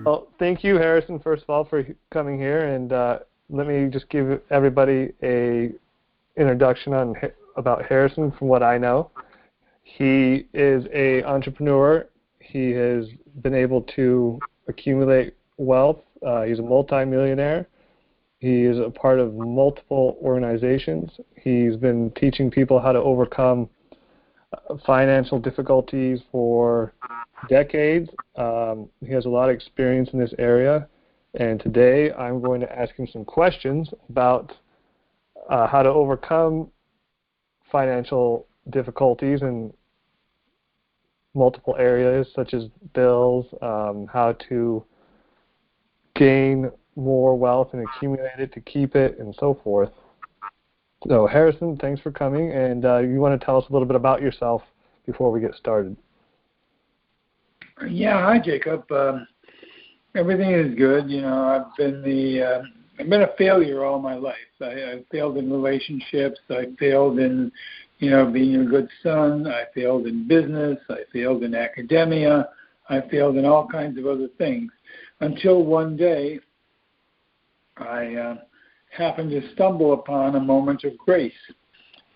Well, thank you, Harrison, first of all, for coming here, and let me just give everybody a introduction about Harrison from what I know. He is an entrepreneur. He has been able to accumulate wealth. He's a multimillionaire. He is a part of multiple organizations. He's been teaching people how to overcome financial difficulties for decades. He has a lot of experience in this area, and today I'm going to ask him some questions about how to overcome financial difficulties in multiple areas, such as bills, how to gain more wealth and accumulate it to keep it, and so forth. So, Harrison, thanks for coming, and you want to tell us a little bit about yourself before we get started? Yeah, hi, Jacob. Everything is good. You know, I've been a failure all my life. I failed in relationships. I failed in, being a good son. I failed in business. I failed in academia. I failed in all kinds of other things. Until one day, I happened to stumble upon a moment of grace.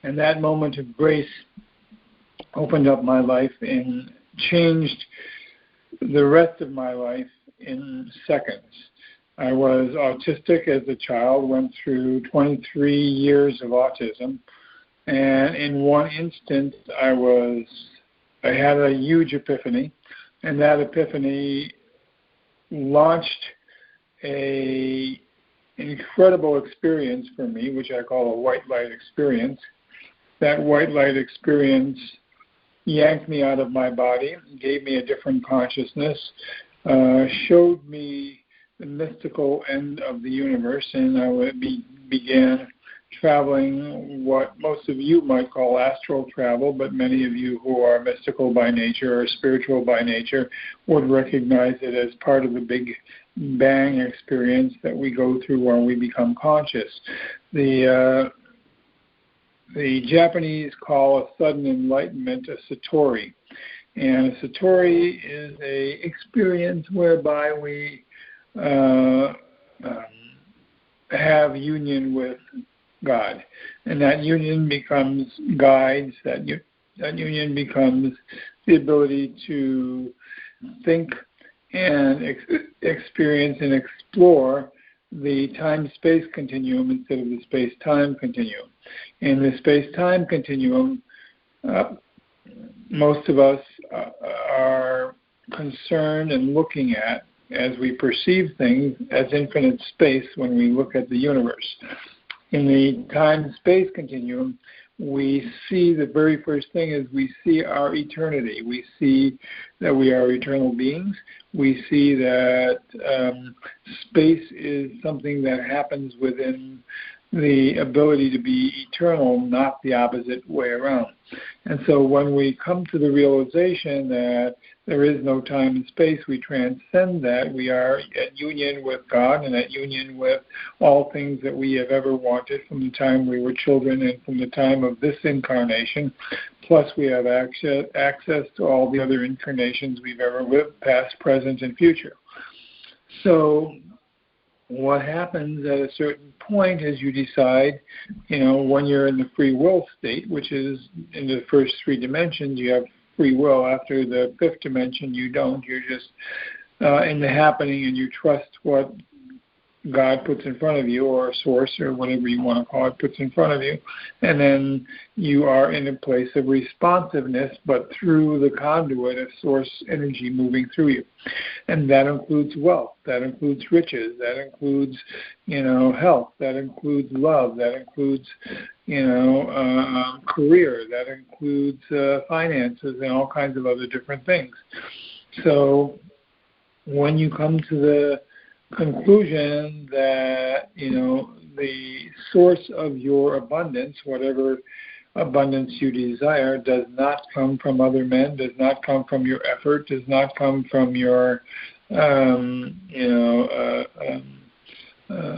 And that moment of grace opened up my life and changed the rest of my life in seconds. I was autistic as a child, went through 23 years of autism, and in one instant I had a huge epiphany, and that epiphany launched an incredible experience for me, which I call a white light experience. That white light experience yanked me out of my body, gave me a different consciousness, showed me the mystical end of the universe, and I began traveling what most of you might call astral travel, but many of you who are mystical by nature or spiritual by nature would recognize it as part of the Big Bang experience that we go through when we become conscious. The Japanese call a sudden enlightenment a satori. And a satori is an experience whereby we have union with God. And that union becomes guides, that union becomes the ability to think and experience and explore the time-space continuum instead of the space-time continuum. In the space-time continuum, most of us are concerned and looking at, as we perceive things, as infinite space when we look at the universe. In the time-space continuum, we see the very first thing is we see our eternity. We see that we are eternal beings. We see that space is something that happens within the ability to be eternal, not the opposite way around. And so when we come to the realization that there is no time and space, we transcend that. We are at union with God and at union with all things that we have ever wanted from the time we were children and from the time of this incarnation. Plus we have access to all the other incarnations we've ever lived, past, present, and future. So what happens at a certain point is you decide, when you're in the free will state, which is in the first three dimensions, you have free will. After the fifth dimension, you don't. You're just in the happening, and you trust what God puts in front of you, or a source, or whatever you want to call it, puts in front of you. And then you are in a place of responsiveness, but through the conduit of source energy moving through you. And that includes wealth, that includes riches, that includes, health, that includes love, that includes, career, that includes finances, and all kinds of other different things. So when you come to the conclusion that, the source of your abundance, whatever abundance you desire, does not come from other men, does not come from your effort, does not come from your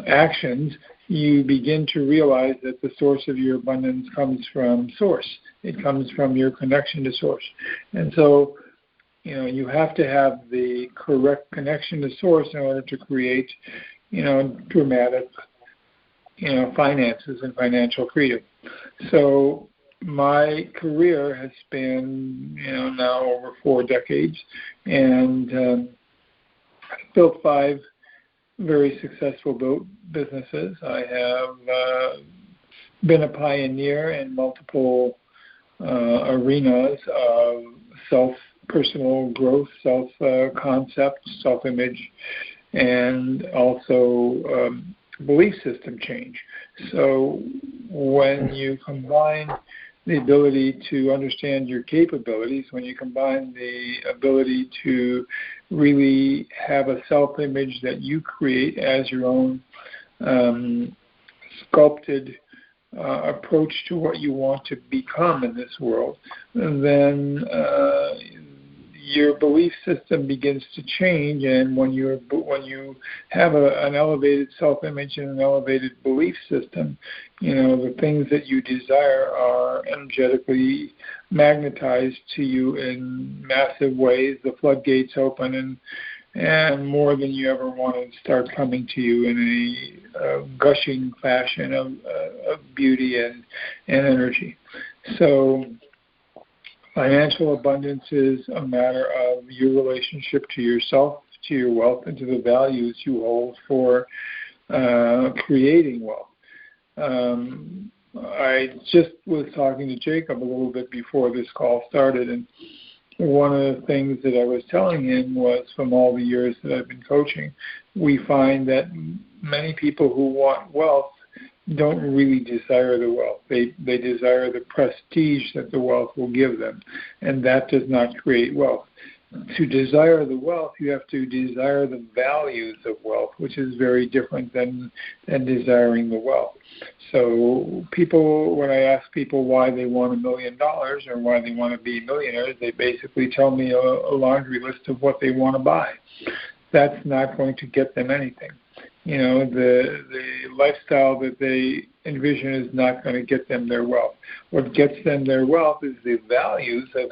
actions. you begin to realize that the source of your abundance comes from source. It comes from your connection to source. And so, you have to have the correct connection to source in order to create, dramatic, finances and financial freedom. So my career has been, now over 4 decades, and I've built 5 very successful businesses. I have been a pioneer in multiple arenas of personal growth, self-concept, self-image, and also belief system change. So when you combine the ability to understand your capabilities, when you combine the ability to really have a self-image that you create as your own sculpted approach to what you want to become in this world, then your belief system begins to change. And when you have an elevated self-image and an elevated belief system, the things that you desire are energetically magnetized to you in massive ways. The floodgates open, and more than you ever wanted start coming to you in a gushing fashion of beauty and energy. So financial abundance is a matter of your relationship to yourself, to your wealth, and to the values you hold for creating wealth. I just was talking to Jacob a little bit before this call started, and one of the things that I was telling him was, from all the years that I've been coaching, we find that many people who want wealth don't really desire the wealth. They desire the prestige that the wealth will give them, and that does not create wealth. To desire the wealth, you have to desire the values of wealth, which is very different than desiring the wealth. So when I ask people why they want $1 million or why they want to be millionaires, they basically tell me a laundry list of what they want to buy. That's not going to get them anything. The lifestyle that they envision is not going to get them their wealth. What gets them their wealth is the values of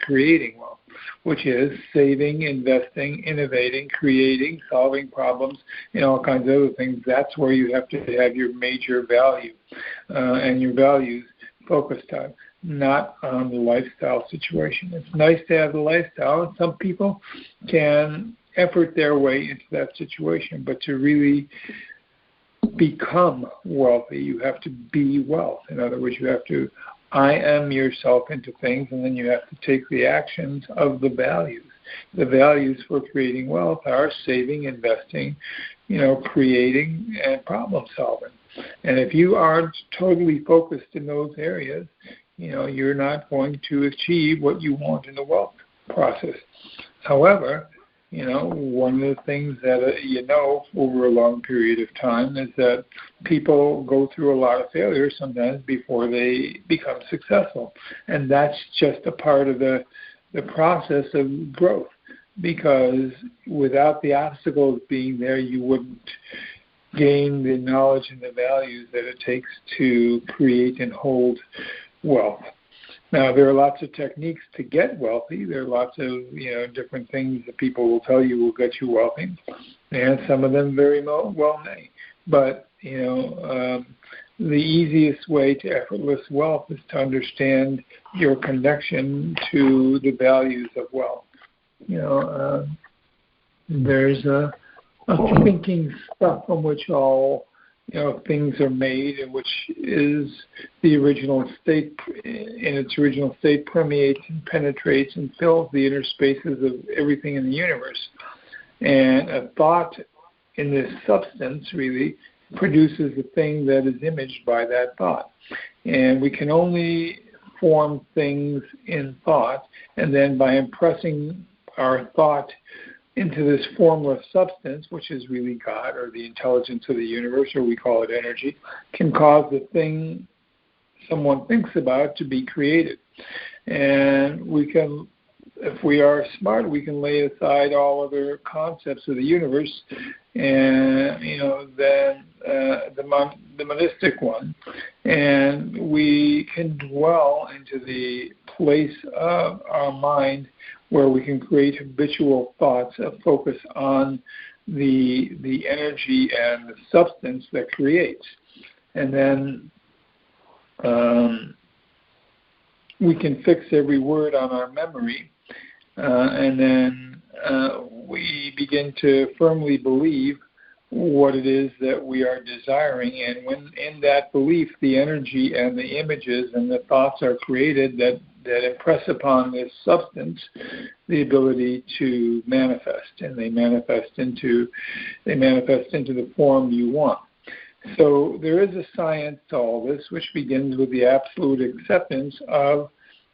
creating wealth, which is saving, investing, innovating, creating, solving problems, all kinds of other things. That's where you have to have your major value and your values focused on, not on the lifestyle situation. It's nice to have the lifestyle, and some people can effort their way into that situation, but to really become wealthy, you have to be wealth. In other words, you have to I am yourself into things, and then you have to take the actions of the values. The values for creating wealth are saving, investing, creating, and problem solving. And if you aren't totally focused in those areas, you're not going to achieve what you want in the wealth process. However, one of the things that over a long period of time is that people go through a lot of failure sometimes before they become successful. And that's just a part of the process of growth, because without the obstacles being there, you wouldn't gain the knowledge and the values that it takes to create and hold wealth. Now, there are lots of techniques to get wealthy. There are lots of different things that people will tell you will get you wealthy, and some of them very well may. But the easiest way to effortless wealth is to understand your connection to the values of wealth. There's a thinking stuff from which all things are made, and which is the original state. In its original state, permeates and penetrates and fills the inner spaces of everything in the universe. And a thought in this substance really produces a thing that is imaged by that thought. And we can only form things in thought, and then by impressing our thought into this formless substance, which is really God or the intelligence of the universe, or we call it energy, can cause the thing someone thinks about to be created. And we can if we are smart, we can lay aside all other concepts of the universe, and then the monistic one, and we can dwell into the place of our mind where we can create habitual thoughts of focus on the energy and the substance that creates, and then we can fix every word on our memory, and then we begin to firmly believe what it is that we are desiring. And when in that belief, the energy and the images and the thoughts are created that impress upon this substance the ability to manifest, and they manifest into the form you want. So there is a science to all this, which begins with the absolute acceptance of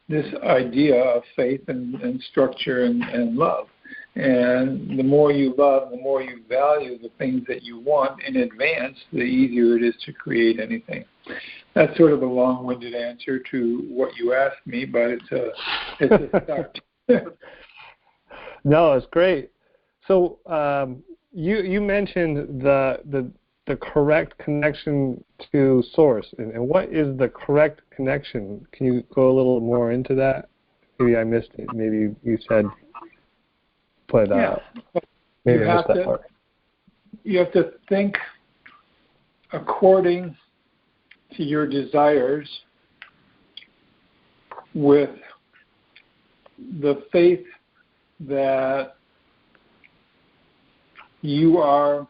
this idea of faith and structure and love. And the more you love, the more you value the things that you want in advance, the easier it is to create anything. That's sort of a long-winded answer to what you asked me, but it's a start. No, it's great. So you mentioned the correct connection to source, and what is the correct connection? Can you go a little more into that? Maybe I missed it. Maybe you said, but maybe I missed that part. You have to think according to your desires with the faith that you are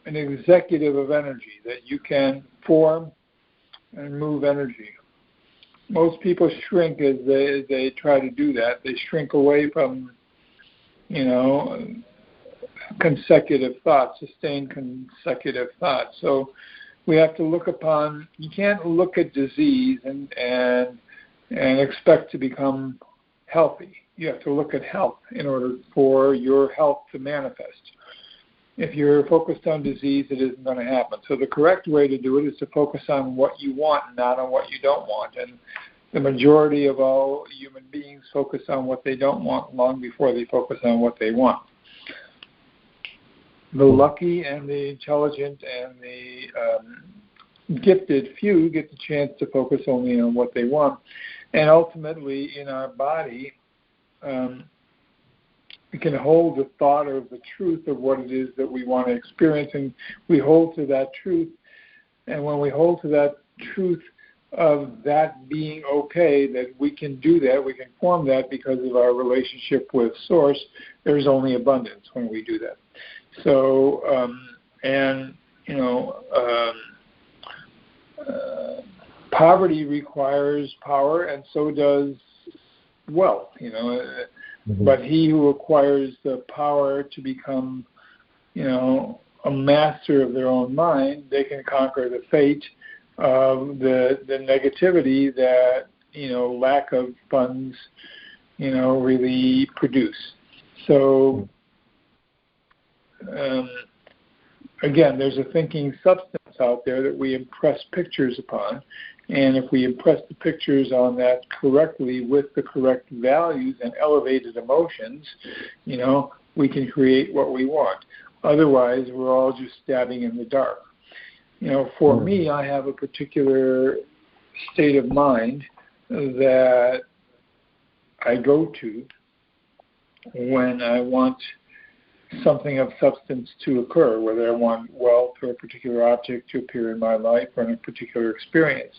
an executive of energy, that you can form and move energy. Most people shrink as they try to do that. They shrink away from, consecutive thoughts, sustained consecutive thoughts. So we have to look upon, you can't look at disease and expect to become healthy. You have to look at health in order for your health to manifest. If you're focused on disease, it isn't going to happen. So the correct way to do it is to focus on what you want, not on what you don't want. And the majority of all human beings focus on what they don't want long before they focus on what they want. The lucky and the intelligent and the gifted few get the chance to focus only on what they want. And ultimately, in our body, we can hold the thought of the truth of what it is that we want to experience, and we hold to that truth. And when we hold to that truth of that being okay, that we can do that, we can form that because of our relationship with Source, there's only abundance when we do that. So, poverty requires power, and so does wealth, But he who acquires the power to become, a master of their own mind, they can conquer the fate of the negativity that, lack of funds, really produce. So, again, there's a thinking substance out there that we impress pictures upon. And if we impress the pictures on that correctly with the correct values and elevated emotions, we can create what we want. Otherwise, we're all just stabbing in the dark. For me, I have a particular state of mind that I go to when I want something of substance to occur, whether I want wealth or a particular object to appear in my life or in a particular experience.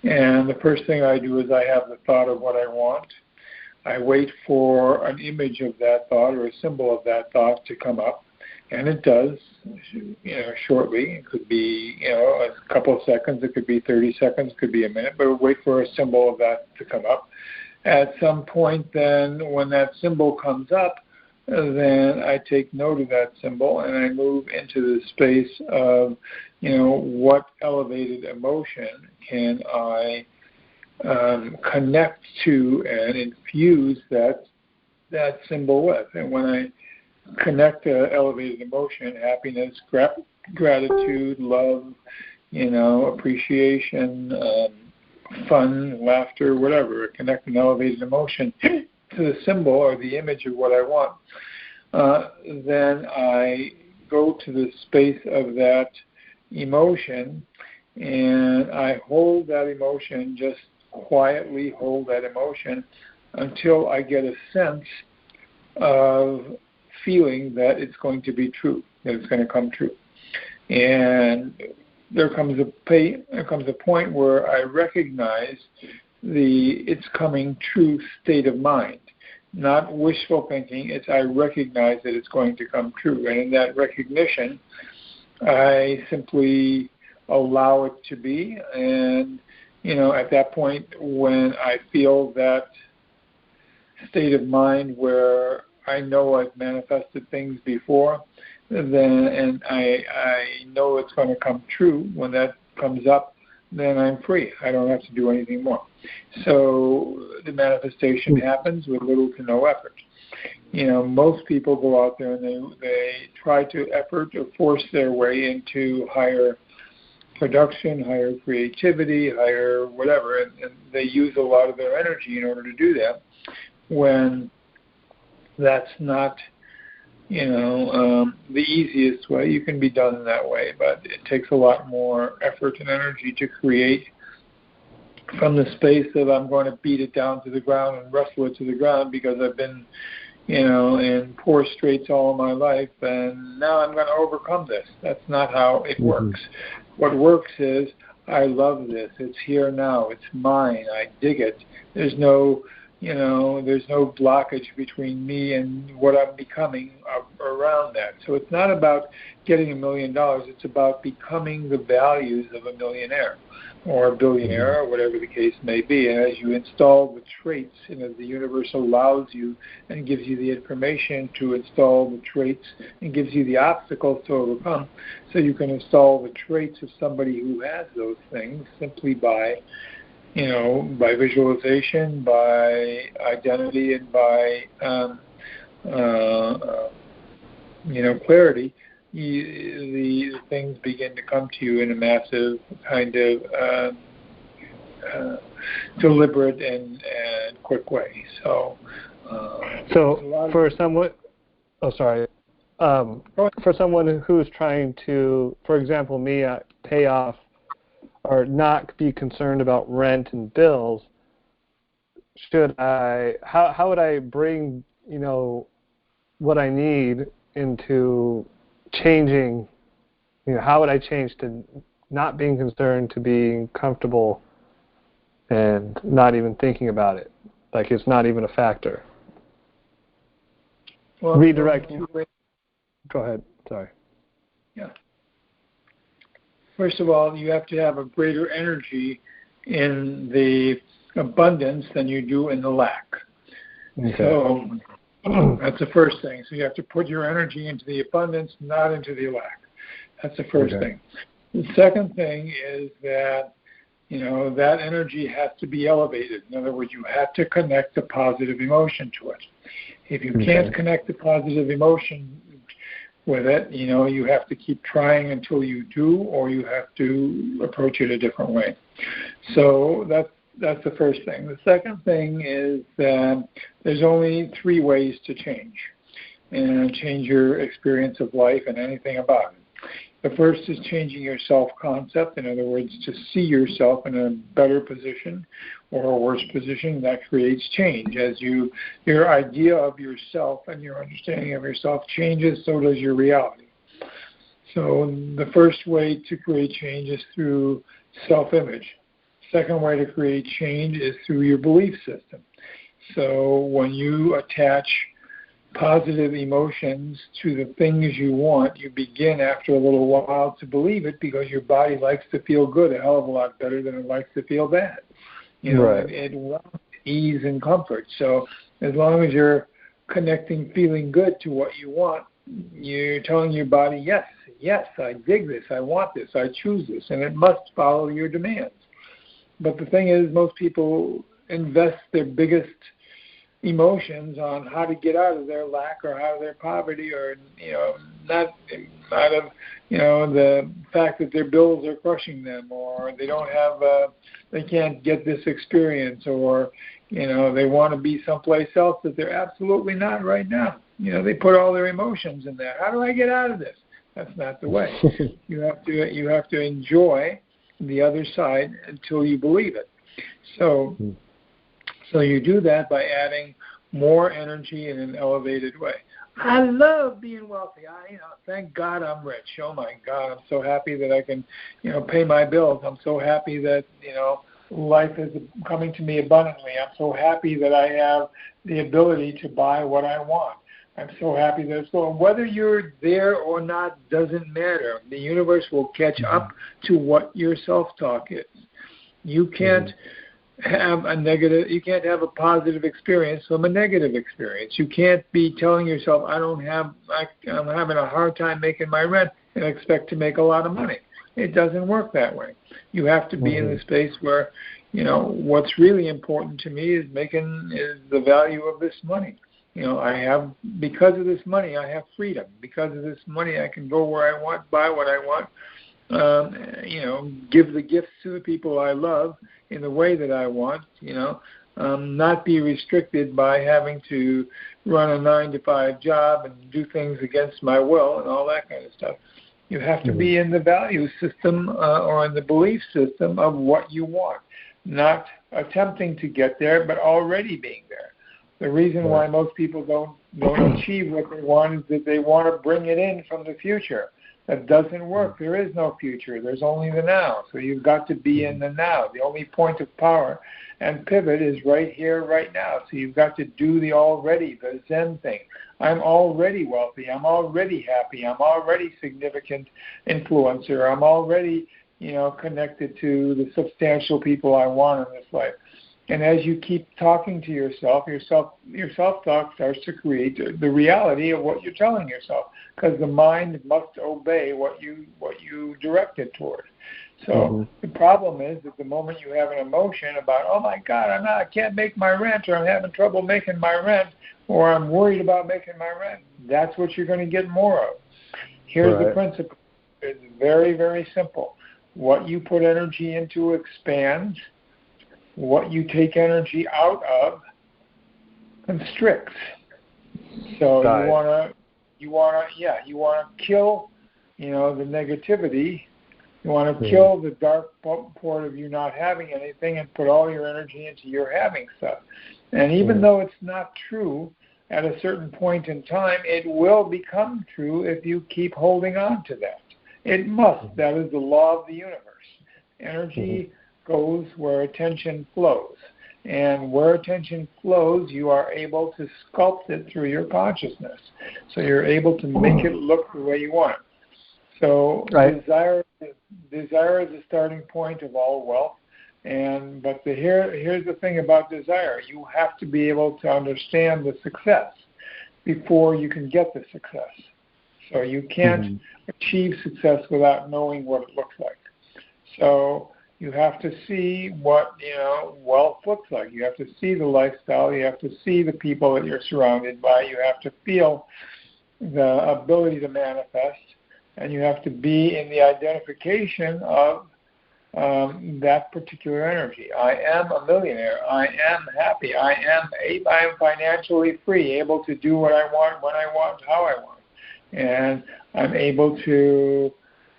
And the first thing I do is I have the thought of what I want. I wait for an image of that thought or a symbol of that thought to come up, and it does, shortly. It could be, a couple of seconds, it could be 30 seconds, it could be a minute, but wait for a symbol of that to come up. At some point then, when that symbol comes up, then I take note of that symbol and I move into the space of, what elevated emotion can I connect to and infuse that symbol with. And when I connect to elevated emotion, happiness, gratitude, love, appreciation, fun, laughter, whatever, connect an elevated emotion to the symbol or the image of what I want, then I go to the space of that emotion and I hold that emotion, just quietly hold that emotion until I get a sense of feeling that it's going to be true, that it's going to come true. And there comes a point where I recognize the it's coming true state of mind. Not wishful thinking, it's I recognize that it's going to come true. And in that recognition, I simply allow it to be. And, at that point, when I feel that state of mind where I know I've manifested things before, and I know it's going to come true, when that comes up, then I'm free. I don't have to do anything more. So the manifestation happens with little to no effort. Most people go out there and they try to effort or force their way into higher production, higher creativity, higher whatever, and they use a lot of their energy in order to do that, when that's not the easiest way. You can be done in that way, but it takes a lot more effort and energy to create from the space of I'm going to beat it down to the ground and wrestle it to the ground because I've been, in poor straits all of my life, and now I'm going to overcome this. That's not how it works. What works is I love this. It's here now. It's mine. I dig it. There's no blockage between me and what I'm becoming around that. So it's not about getting $1 million. It's about becoming the values of a millionaire or a billionaire or whatever the case may be. And as you install the traits, and as the universe allows you and gives you the information to install the traits and gives you the obstacles to overcome, so you can install the traits of somebody who has those things simply by by visualization, by identity, and by clarity, the things begin to come to you in a massive kind of deliberate and quick way. So for someone, for someone who's trying to, for example, me, pay off or not be concerned about rent and bills, how would I bring, what I need into changing, how would I change to not being concerned to being comfortable and not even thinking about it, like it's not even a factor? Well, redirect. Go ahead. Sorry. Yeah. First of all, you have to have a greater energy in the abundance than you do in the lack. Okay. So that's the first thing. So you have to put your energy into the abundance, not into the lack. That's the first thing. The second thing is that, that energy has to be elevated. In other words, you have to connect a positive emotion to it. If you can't connect a positive emotion with it, you have to keep trying until you do, or you have to approach it a different way. So that's the first thing. The second thing is that there's only 3 ways to change your experience of life and anything about it. The first is changing your self-concept. In other words, to see yourself in a better position or a worse position. That creates change. As your idea of yourself and your understanding of yourself changes, so does your reality. So the first way to create change is through self-image. Second way to create change is through your belief system. So when you attach positive emotions to the things you want, you begin after a little while to believe it, because your body likes to feel good a hell of a lot better than it likes to feel bad. It wants ease and comfort. So as long as you're connecting feeling good to what you want, you're telling your body, yes, I dig this, I want this, I choose this, and it must follow your demands. But the thing is, most people invest their biggest emotions on how to get out of their lack or out of their poverty, or not out of the fact that their bills are crushing them, or they don't have they can't get this experience, or they want to be someplace else that they're absolutely not right now. They put all their emotions in there. How do I get out of this? That's not the way. You have to enjoy the other side until you believe it. So you do that by adding more energy in an elevated way. I love being wealthy. Thank God I'm rich. Oh my God, I'm so happy that I can, pay my bills. I'm so happy that, life is coming to me abundantly. I'm so happy that I have the ability to buy what I want. I'm so happy that it's going. Whether you're there or not doesn't matter. The universe will catch up to what your self-talk is. You can't have you can't have a positive experience from a negative experience. You can't be telling yourself, I'm having a hard time making my rent and expect to make a lot of money. It doesn't work that way. You have to be in the space where, what's really important to me is the value of this money. Because of this money, I have freedom. Because of this money, I can go where I want, buy what I want, give the gifts to the people I love in the way that I want, not be restricted by having to run a 9-to-5 job and do things against my will and all that kind of stuff. You have to be in the value system or in the belief system of what you want, not attempting to get there, but already being there. The reason why most people don't achieve what they want is that they want to bring it in from the future. That doesn't work. There is no future. There's only the now. So you've got to be in the now. The only point of power and pivot is right here, right now. So you've got to do the already, the Zen thing. I'm already wealthy. I'm already happy. I'm already significant influencer. I'm already, connected to the substantial people I want in this life. And as you keep talking to yourself, your self-talk starts to create the reality of what you're telling yourself, because the mind must obey what you direct it toward. So the problem is that the moment you have an emotion about, oh my God, I can't make my rent, or I'm having trouble making my rent, or I'm worried about making my rent, that's what you're going to get more of. Here's the principle. It's very, very simple. What you put energy into expands. What you take energy out of constricts. So you wanna kill, the negativity. You want to kill the dark part of you not having anything and put all your energy into your having stuff. And even though it's not true at a certain point in time, it will become true if you keep holding on to that. It must. That is the law of the universe. Energy goes where attention flows. And where attention flows, you are able to sculpt it through your consciousness. So you're able to make it look the way you want it. So desire is the starting point of all wealth. But here's the thing about desire. You have to be able to understand the success before you can get the success. So you can't achieve success without knowing what it looks like. So you have to see what wealth looks like. You have to see the lifestyle. You have to see the people that you're surrounded by. You have to feel the ability to manifest, and you have to be in the identification of that particular energy. I am a millionaire. I am happy. I am financially free, able to do what I want, when I want, how I want, and I'm able to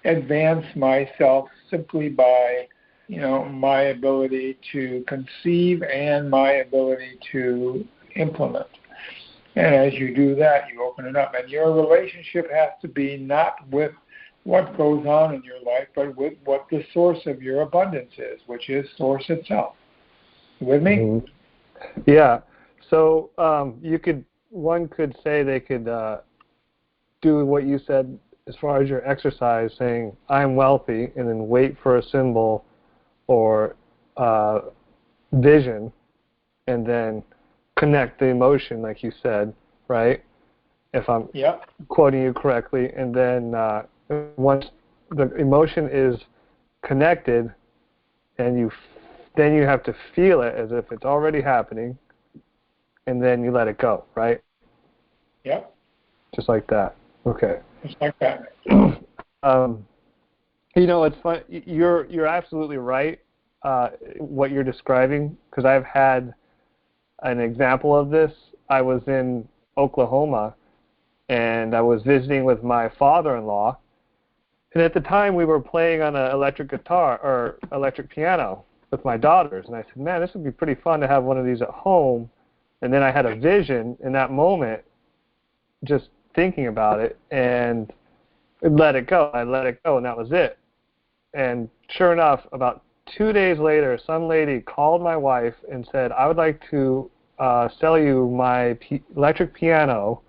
advance myself simply by my ability to conceive and my ability to implement. And as you do that, you open it up. And your relationship has to be not with what goes on in your life, but with what the source of your abundance is, which is source itself. You with me? Yeah. So one could say they could do what you said as far as your exercise, saying, I'm wealthy, and then wait for a symbol or vision, and then connect the emotion, like you said, right? If I'm quoting you correctly. And then once the emotion is connected, and then you have to feel it as if it's already happening, and then you let it go, right? Yep. Just like that. Okay. Just like that. It's fun. You're absolutely right. What you're describing, because I've had an example of this. I was in Oklahoma, and I was visiting with my father-in-law, and at the time we were playing on an electric guitar or electric piano with my daughters, and I said, man, this would be pretty fun to have one of these at home. And then I had a vision in that moment, just thinking about it, and let it go. I let it go, and that was it. And sure enough, about 2 days later, some lady called my wife and said, I would like to sell you my electric piano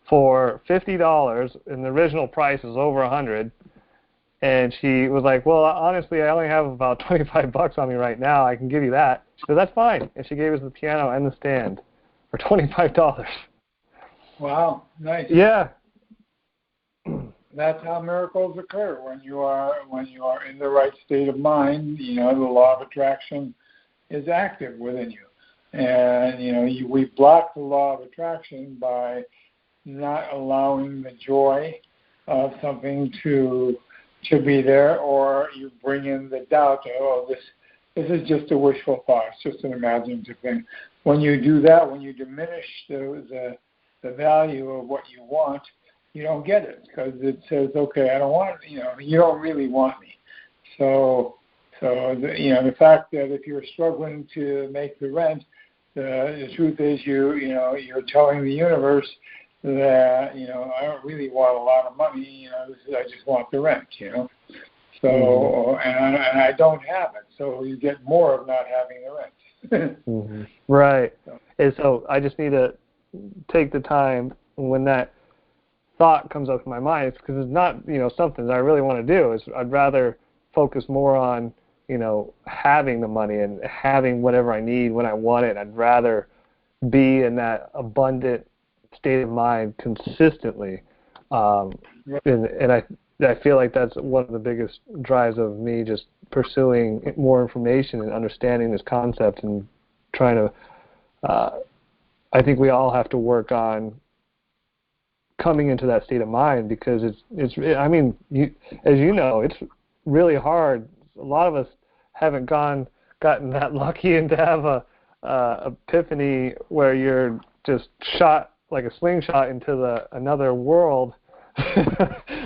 for $50, and the original price is over $100. And she was like, well, honestly, I only have about $25 on me right now. I can give you that. She said, that's fine. And she gave us the piano and the stand for $25. Wow, nice. Yeah. That's how miracles occur when you are in the right state of mind. The law of attraction is active within you, and we block the law of attraction by not allowing the joy of something to be there, or you bring in the doubt. Oh, this is just a wishful thought. It's just an imaginative thing. When you do that, when you diminish the value of what you want, you don't get it, because it says, okay, I don't want, you don't really want me. So the fact that if you're struggling to make the rent, the truth is you're telling the universe that, I don't really want a lot of money, I just want the rent, So, and I don't have it, so you get more of not having the rent. Right. And so I just need to take the time when that thought comes up in my mind. It's because it's not, something that I really want to do. I'd rather focus more on, having the money and having whatever I need when I want it. I'd rather be in that abundant state of mind consistently. And I feel like that's one of the biggest drives of me just pursuing more information and understanding this concept and trying to, I think we all have to work on coming into that state of mind, because it's as you know, it's really hard. A lot of us haven't gotten that lucky and to have a epiphany where you're just shot like a slingshot into another world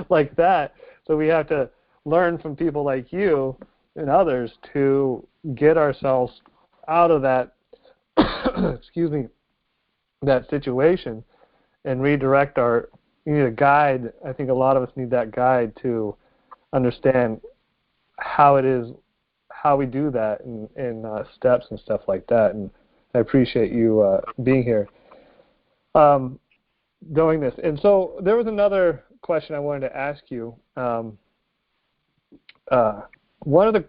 like that. So we have to learn from people like you and others to get ourselves out of that that situation and redirect you need a guide. I think a lot of us need that guide to understand how we do that in steps and stuff like that. And I appreciate you being here doing this. And so there was another question I wanted to ask you. One of the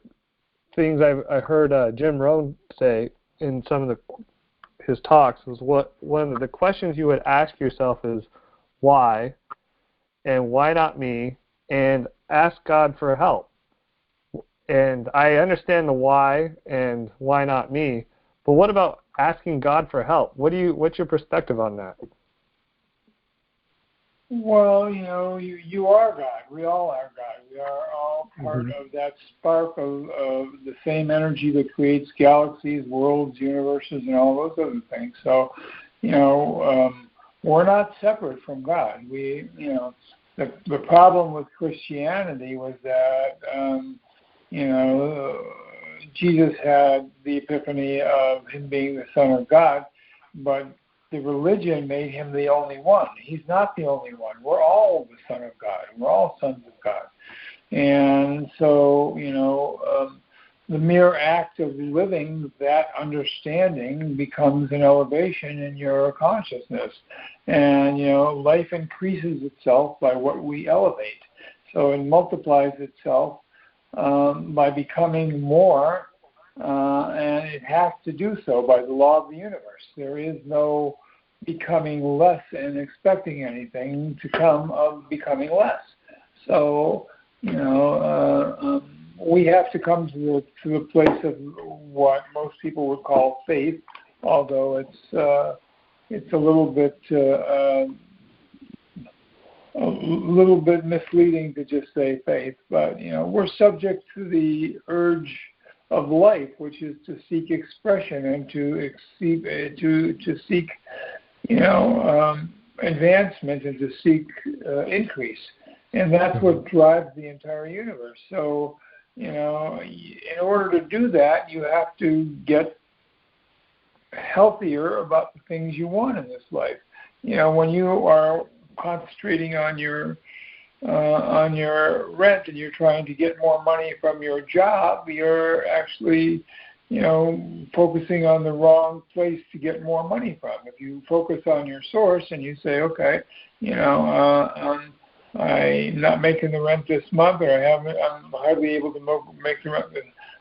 things I heard Jim Rohn say in some of his talks was one of the questions you would ask yourself is why, and why not me, and ask God for help. And I understand the why and why not me, but what about asking God for help? What's your perspective on that? Well, you are God. We all are God. We are all part of that spark of the same energy that creates galaxies, worlds, universes, and all those other things. So, we're not separate from God. The problem with Christianity was that, Jesus had the epiphany of him being the Son of God, but the religion made him the only one. He's not the only one. We're all the Son of God. We're all sons of God. And so, the mere act of living that understanding becomes an elevation in your consciousness. And, life increases itself by what we elevate. So it multiplies itself by becoming more, and it has to do so by the law of the universe. There is no becoming less and expecting anything to come of becoming less. So, we have to come to the place of what most people would call faith, although it's a little bit misleading to just say faith. But we're subject to the urge of life, which is to seek expression and to seek advancement and to seek increase, and that's what drives the entire universe. So in order to do that, you have to get healthier about the things you want in this life. When you are concentrating on your rent and you're trying to get more money from your job, you're actually focusing on the wrong place to get more money from. If you focus on your source and you say, okay, I'm not making the rent this month, or I'm hardly able to make the rent.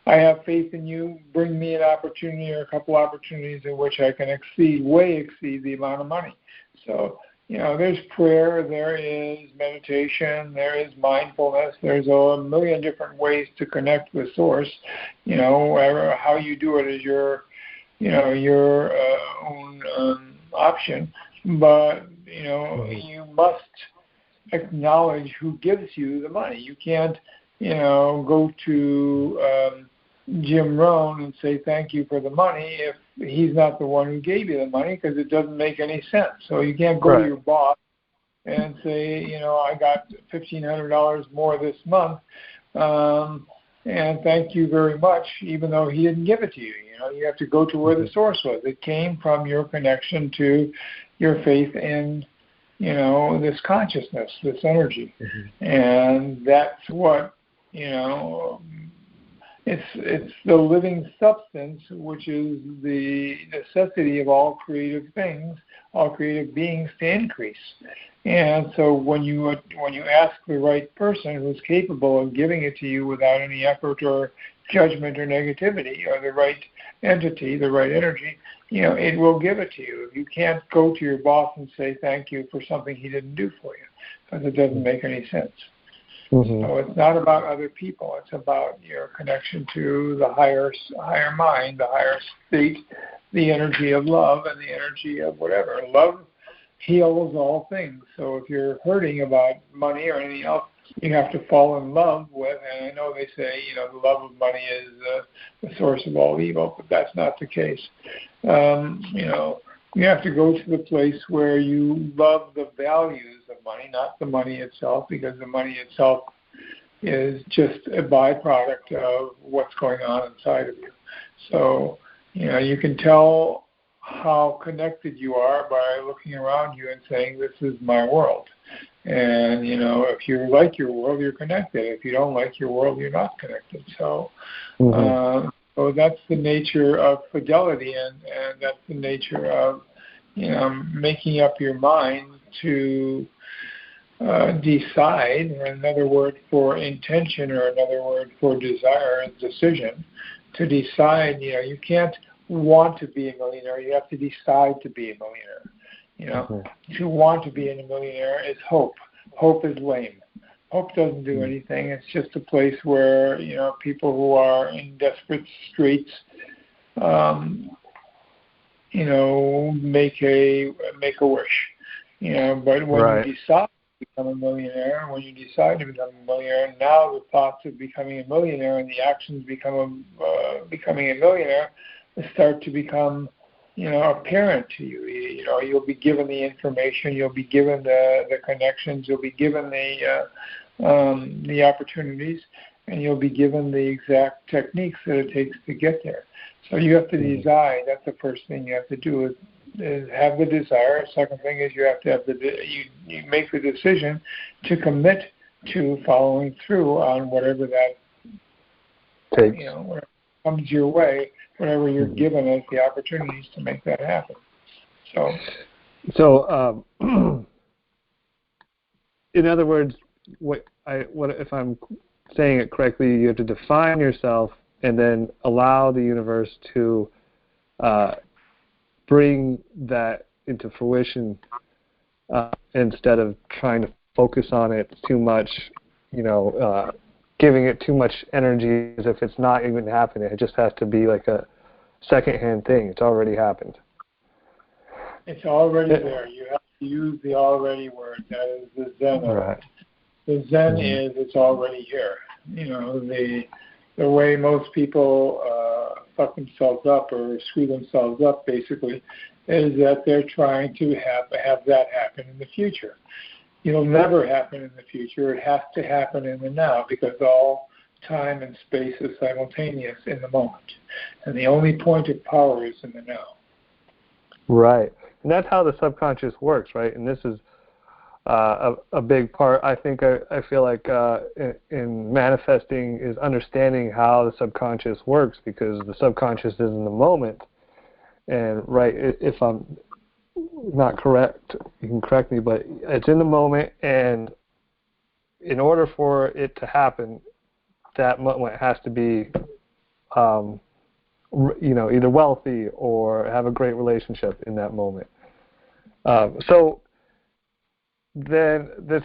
I have faith in you. Bring me an opportunity or a couple opportunities in which I can way exceed the amount of money. So, there's prayer, there is meditation, there is mindfulness. There's a million different ways to connect with Source. How you do it is your own option. But you must acknowledge who gives you the money. You can't go to Jim Rohn and say thank you for the money if he's not the one who gave you the money, because it doesn't make any sense. So you can't go to your boss and say, I got $1,500 more this month, and thank you very much, even though he didn't give it to you. You have to go to where the source was. It came from your connection to your faith in this consciousness, this energy. And that's what, it's the living substance, which is the necessity of all creative things, all creative beings to increase. And so when you ask the right person who's capable of giving it to you without any effort or judgment or negativity, or the right entity, the right energy, it will give it to you. You can't go to your boss and say thank you for something he didn't do for you, because it doesn't make any sense. So it's not about other people. It's about your connection to the higher mind, the higher state, the energy of love and the energy of whatever. Love heals all things. So if you're hurting about money or anything else, you have to fall in love with, and I know they say, the love of money is the source of all evil, but that's not the case. You have to go to the place where you love the values of money, not the money itself, because the money itself is just a byproduct of what's going on inside of you. So, you can tell how connected you are by looking around you and saying, this is my world. And, if you like your world, you're connected. If you don't like your world, you're not connected. So, so that's the nature of fidelity, and that's the nature of, making up your mind to decide. Another word for intention, or another word for desire, is decision. To decide, you can't want to be a millionaire. You have to decide to be a millionaire. To want to be a millionaire is hope. Hope is lame. Hope doesn't do anything. It's just a place where people who are in desperate straits, make a wish. But when you decide to become a millionaire, now the thoughts of becoming a millionaire and the actions becoming a millionaire start to become apparent to you. You'll be given the information, you'll be given the connections, you'll be given the opportunities, and you'll be given the exact techniques that it takes to get there. So you have to decide. That's the first thing you have to do, is have the desire. Second thing is you have to have you make the decision to commit to following through on whatever that takes. Whatever comes your way, whenever you're given as the opportunities to make that happen. So in other words, what if I'm saying it correctly? You have to define yourself and then allow the universe to bring that into fruition, instead of trying to focus on it too much, giving it too much energy as if it's not even happening. It just has to be like a secondhand thing. It's already happened. It's already there. You have to use the already word. That is the Zen of it. The Zen is it's already here. You know, the way most people fuck themselves up or screw themselves up, basically, is that they're trying to have that happen in the future. It'll never happen in the future. It has to happen in the now, because all time and space is simultaneous in the moment. And the only point of power is in the now. Right. And that's how the subconscious works, right? And this is a big part, I think, I feel like in manifesting is understanding how the subconscious works, because the subconscious is in the moment. And, right, if I'm not correct, you can correct me, but it's in the moment, and in order for it to happen, that moment has to be, either wealthy or have a great relationship in that moment. So then this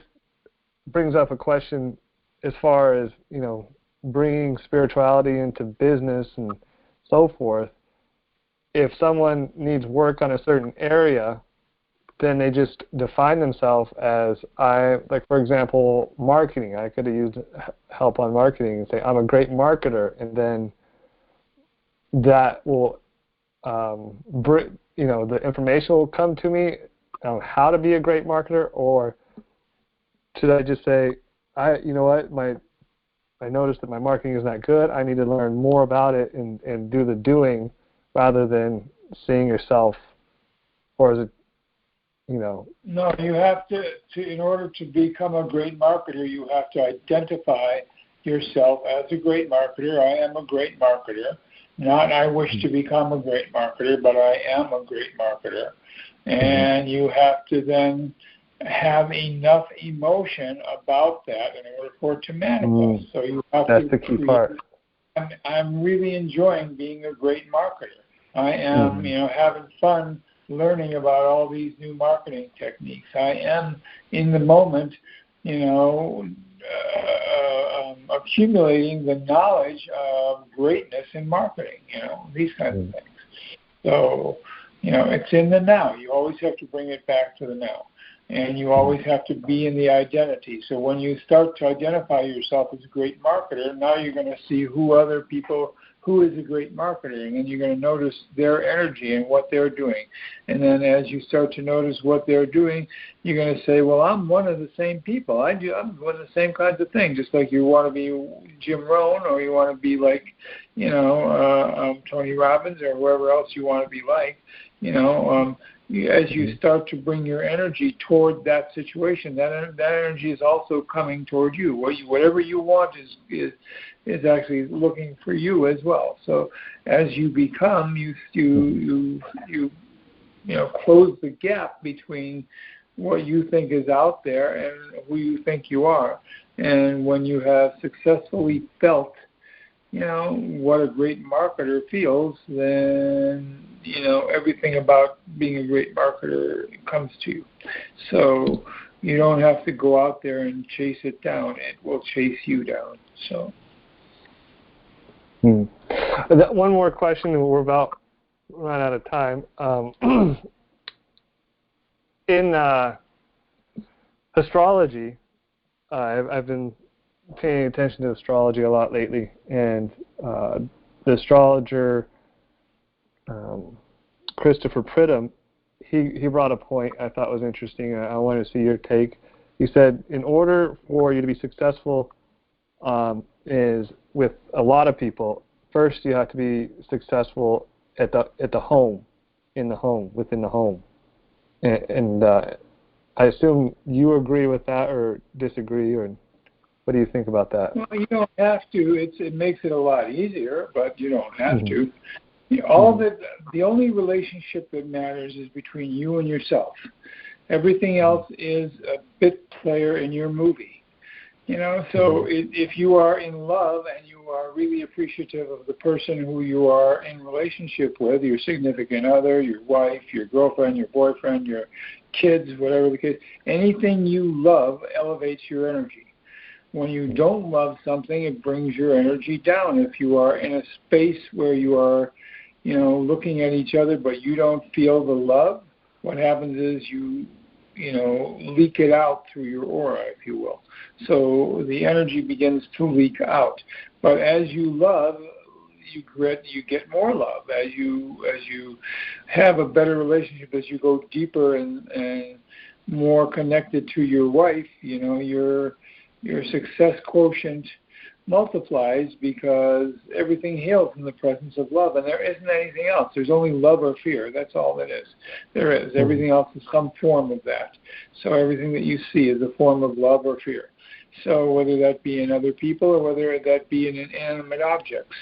brings up a question as far as, bringing spirituality into business and so forth. If someone needs work on a certain area, then they just define themselves as, for example, marketing. I could have used help on marketing and say, I'm a great marketer, and then that will, the information will come to me on how to be a great marketer. Or should I just say, I noticed that my marketing is not good. I need to learn more about it and do the doing, rather than seeing yourself, or is it, No, you have to, in order to become a great marketer, you have to identify yourself as a great marketer. I am a great marketer. Not I wish to become a great marketer, but I am a great marketer. And you have to then have enough emotion about that in order for it to manifest. So you have That's the key part. I'm really enjoying being a great marketer. I am, having fun learning about all these new marketing techniques. I am in the moment, accumulating the knowledge of greatness in marketing, these kinds of things. So, it's in the now. You always have to bring it back to the now. And you always have to be in the identity. So when you start to identify yourself as a great marketer, now you're going to see who is a great marketer, and then you're going to notice their energy and what they're doing. And then as you start to notice what they're doing, you're going to say, well, I'm one of the same people. I'm doing the same kinds of things, just like you want to be Jim Rohn, or you want to be like, Tony Robbins, or whoever else you want to be like, as you start to bring your energy toward that situation, that energy is also coming toward you. Whatever you want is actually looking for you as well. So as you become, you close the gap between what you think is out there and who you think you are. And when you have successfully felt, what a great marketer feels, then, everything about being a great marketer comes to you. So you don't have to go out there and chase it down. It will chase you down. So. One more question, and we're about run out of time. In astrology, I've been paying attention to astrology a lot lately, and the astrologer Christopher Pridham, he brought a point I thought was interesting. I wanted to see your take. He said, in order for you to be successful, is with a lot of people, first you have to be successful at the home, in the home, within the home, and I assume you agree with that or disagree, or what do you think about that? Well, you don't have to. It makes it a lot easier, but you don't have to. The only relationship that matters is between you and yourself. Everything else is a bit player in your movie. So if you are in love and you are really appreciative of the person who you are in relationship with, your significant other, your wife, your girlfriend, your boyfriend, your kids, whatever the case, anything you love elevates your energy. When you don't love something, it brings your energy down. If you are in a space where you are looking at each other, but you don't feel the love, what happens is you leak it out through your aura, if you will. So the energy begins to leak out. But as you love, you get more love. As you have a better relationship, as you go deeper and more connected to your wife, your success quotient multiplies, because everything hails in the presence of love, and there isn't anything else. There's only love or fear. That's all it is. There is. Everything else is some form of that. So everything that you see is a form of love or fear. So whether that be in other people or whether that be in inanimate objects.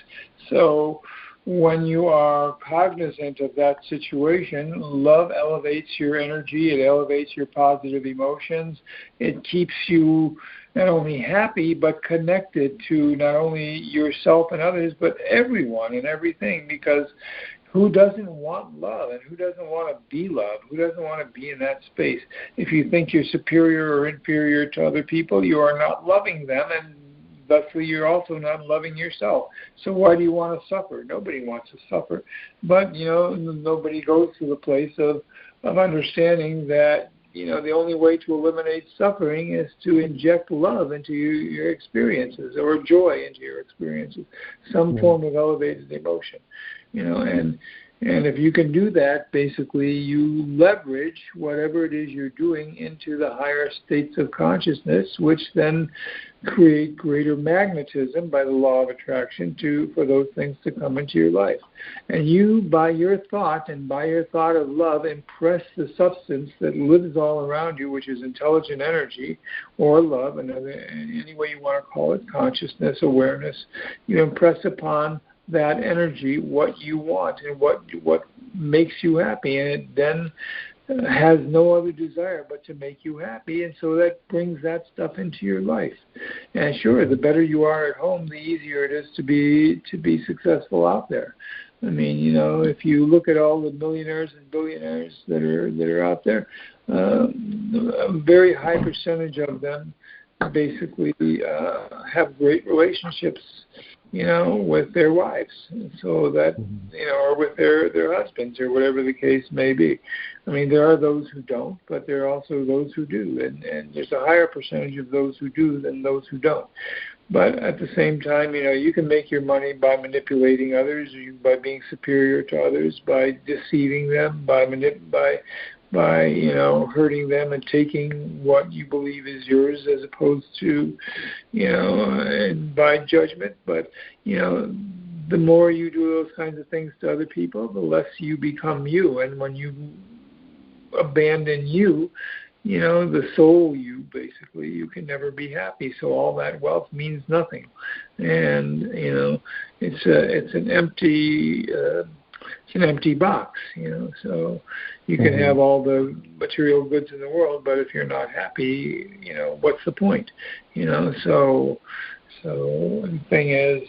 So when you are cognizant of that situation, love elevates your energy, it elevates your positive emotions, it keeps you not only happy but connected to not only yourself and others, but everyone and everything, because who doesn't want love, and who doesn't want to be loved? Who doesn't want to be in that space? If you think you're superior or inferior to other people, you are not loving them, and thusly you're also not loving yourself. So why do you want to suffer? Nobody wants to suffer. But, nobody goes to the place of understanding that, the only way to eliminate suffering is to inject love into your experiences, or joy into your experiences, some form of elevated emotion. And if you can do that, basically you leverage whatever it is you're doing into the higher states of consciousness, which then create greater magnetism by the law of attraction for those things to come into your life. And you, by your thought and by your thought of love, impress the substance that lives all around you, which is intelligent energy or love, and any way you want to call it, consciousness, awareness. You impress upon that energy what you want and what makes you happy, and it then has no other desire but to make you happy, and so that brings that stuff into your life. And sure, the better you are at home, the easier it is to be successful out there. I mean, if you look at all the millionaires and billionaires that are out there, a very high percentage of them basically have great relationships with their wives, so that, or with their husbands, or whatever the case may be. I mean, there are those who don't, but there are also those who do, and there's a higher percentage of those who do than those who don't. But at the same time, you can make your money by manipulating others, by being superior to others, by deceiving them, by hurting them and taking what you believe is yours, as opposed to, and by judgment. But, the more you do those kinds of things to other people, the less you become you. And when you abandon you, the soul you, basically, you can never be happy. So all that wealth means nothing. And, it's an empty box, so you can have all the material goods in the world, but if you're not happy, what's the point? So the thing is,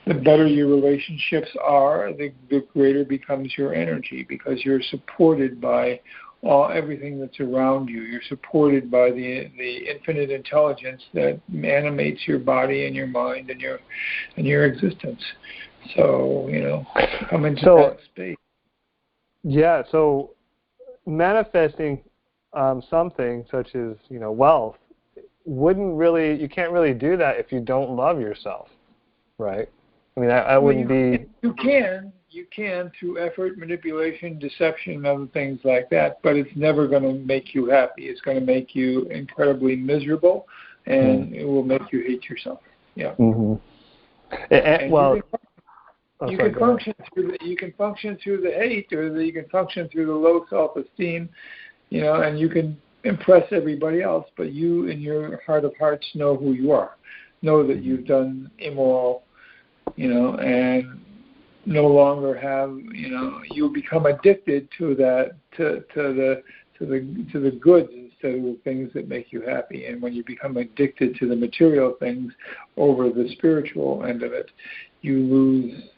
the better your relationships are, the greater becomes your energy, because you're supported by everything that's around you. You're supported by the infinite intelligence that animates your body and your mind and your existence. So, come into that space. Yeah, so manifesting something such as, wealth, you can't really do that if you don't love yourself, right? I mean, I wouldn't be... You can through effort, manipulation, deception, and other things like that, but it's never going to make you happy. It's going to make you incredibly miserable, and it will make you hate yourself. Yeah. Mm-hmm. You can function through the hate, or you can function through the low self-esteem, and you can impress everybody else, but you in your heart of hearts know who you are. Know that you've done immoral, and no longer have, you become addicted to that, to the goods instead of the things that make you happy. And when you become addicted to the material things over the spiritual end of it, you lose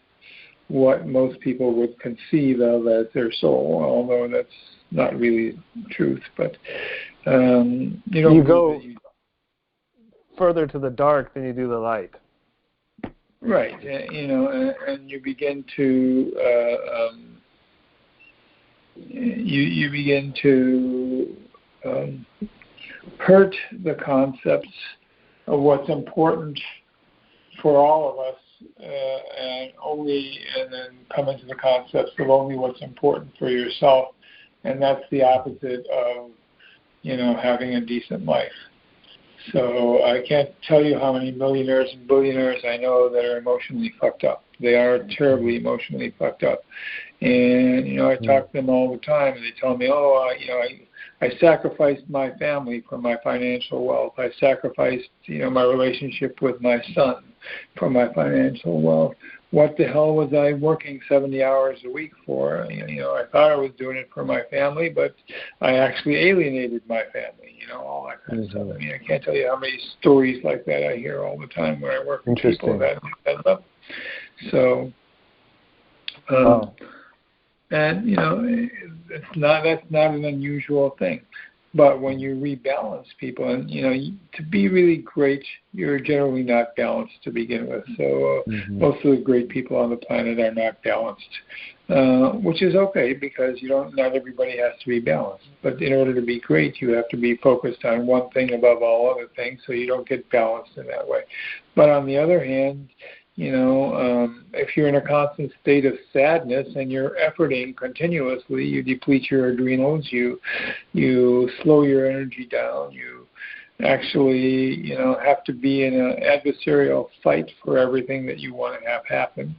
what most people would conceive of as their soul, although that's not really truth. But you go further to the dark than you do the light. Right, and you begin to you begin to hurt the concepts of what's important for all of us, and then come into the concepts of only what's important for yourself, and that's the opposite of having a decent life. So I can't tell you how many millionaires and billionaires I know that are emotionally fucked up. They are terribly emotionally fucked up. And, I talk to them all the time, and they tell me, I sacrificed my family for my financial wealth. I sacrificed, my relationship with my son for my financial wealth. What the hell was I working 70 hours a week for? I thought I was doing it for my family, but I actually alienated my family, all that kind of stuff. I mean, I can't tell you how many stories like that I hear all the time when I work with people that level. So, wow. and, that's not an unusual thing. But when you rebalance people, and, to be really great, you're generally not balanced to begin with. So most of the great people on the planet are not balanced, which is okay because not everybody has to be balanced. But in order to be great, you have to be focused on one thing above all other things so you don't get balanced in that way. But on the other hand, if you're in a constant state of sadness and you're efforting continuously, you deplete your adrenals, you slow your energy down, you actually, have to be in an adversarial fight for everything that you want to have happen,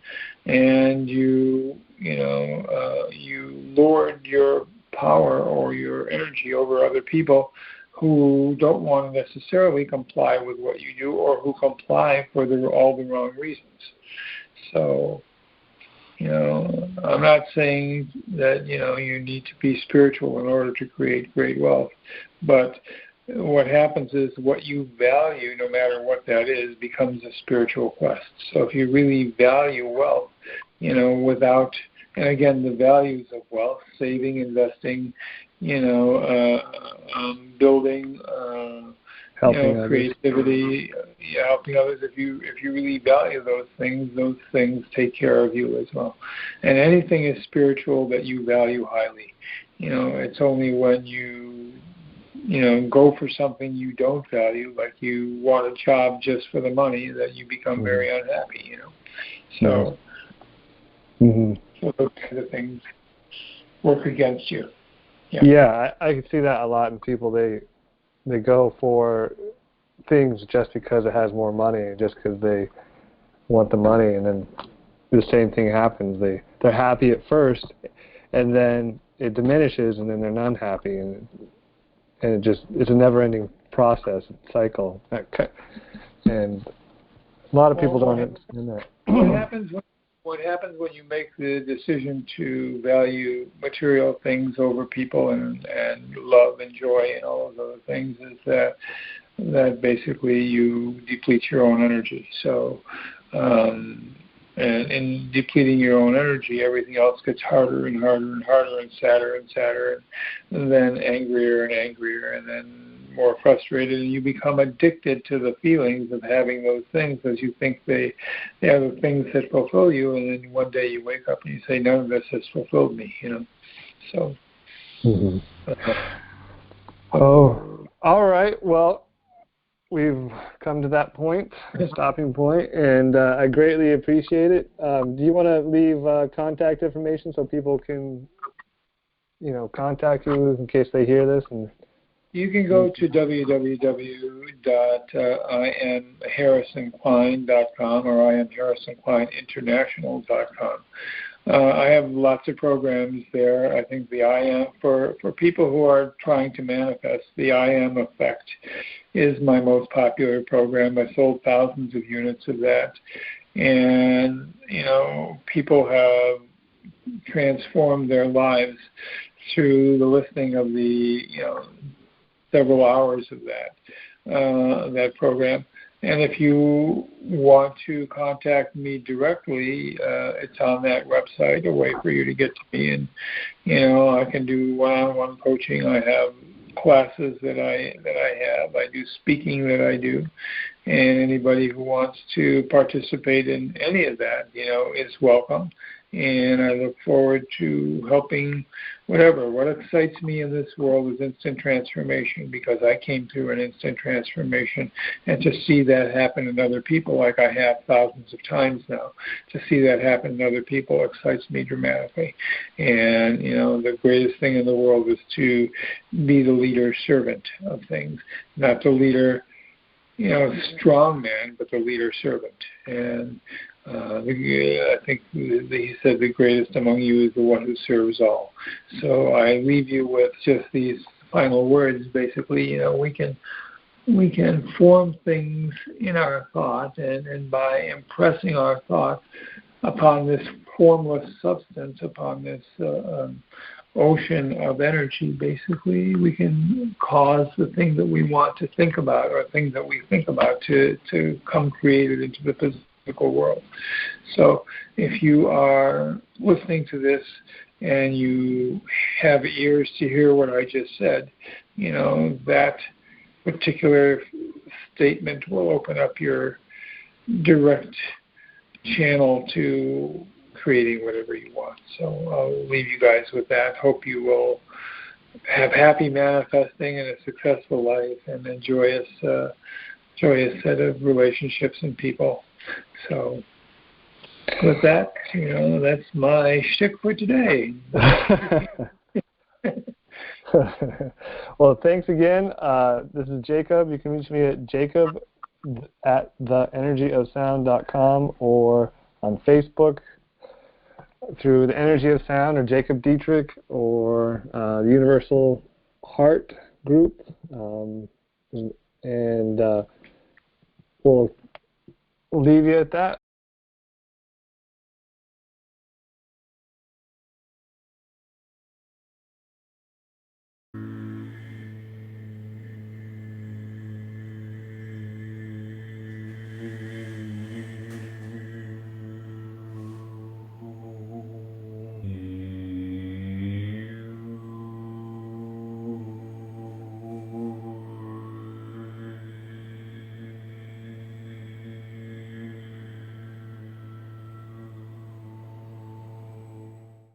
and you lord your power or your energy over other people who don't want to necessarily comply with what you do, or who comply for all the wrong reasons. So, I'm not saying that, you need to be spiritual in order to create great wealth, but what happens is what you value, no matter what that is, becomes a spiritual quest. So if you really value wealth, without, and again, the values of wealth, saving, investing, building, helping creativity, helping others. If you really value those things take care of you as well. And anything is spiritual that you value highly. It's only when you go for something you don't value, like you want a job just for the money, that you become very unhappy. So, so those kinds of things work against you. Yeah, I can see that a lot in people. They go for things just because it has more money, just because they want the money, and then the same thing happens. They're happy at first, and then it diminishes, and then they're not happy, and it's a never-ending process, cycle. And a lot of people don't understand that. What happens when you make the decision to value material things over people and love and joy and all of those things is that basically you deplete your own energy. So, and in depleting your own energy, everything else gets harder and harder and harder and sadder and sadder, and then angrier and angrier, and then more frustrated, and you become addicted to the feelings of having those things because you think they are the things that fulfill you, and then one day you wake up and you say, none of this has fulfilled me, So. Oh, all right. Well, we've come to that point, stopping point, and I greatly appreciate it. Do you want to leave contact information so people can, contact you in case they hear this? And you can go to www.IamHarrisonKlein.com or IamHarrisonKleinInternational.com. I have lots of programs there. I think the I Am, for people who are trying to manifest, the I Am Effect is my most popular program. I sold thousands of units of that. And, people have transformed their lives through the listening of the, several hours of that program. And if you want to contact me directly, it's on that website, a way for you to get to me. And, I can do one-on-one coaching. I have classes that I have. I do speaking that I do. and anybody who wants to participate in any of that, is welcome. And I look forward to helping whatever. What excites me in this world is instant transformation, because I came through an instant transformation, and to see that happen in other people, like I have thousands of times now, to see that happen in other people excites me dramatically. And, the greatest thing in the world is to be the leader servant of things, not the leader, strong man, but the leader servant. And I think he said the greatest among you is the one who serves all. So I leave you with just these final words. Basically, we can form things in our thought, and by impressing our thought upon this formless substance, upon this ocean of energy, basically, we can cause the thing that we want to think about, or things that we think about, to come created into the physical world. So if you are listening to this and you have ears to hear what I just said, that particular statement will open up your direct channel to creating whatever you want. So I'll leave you guys with that. Hope you will have happy manifesting and a successful life, and a joyous set of relationships and people. So with that, that's my shtick for today. Well, thanks again. This is Jacob. You can reach me at jacob@theenergyofsound.com, or on Facebook through the Energy of Sound, or Jacob Dietrich, or the Universal Heart Group, and we'll leave you at that.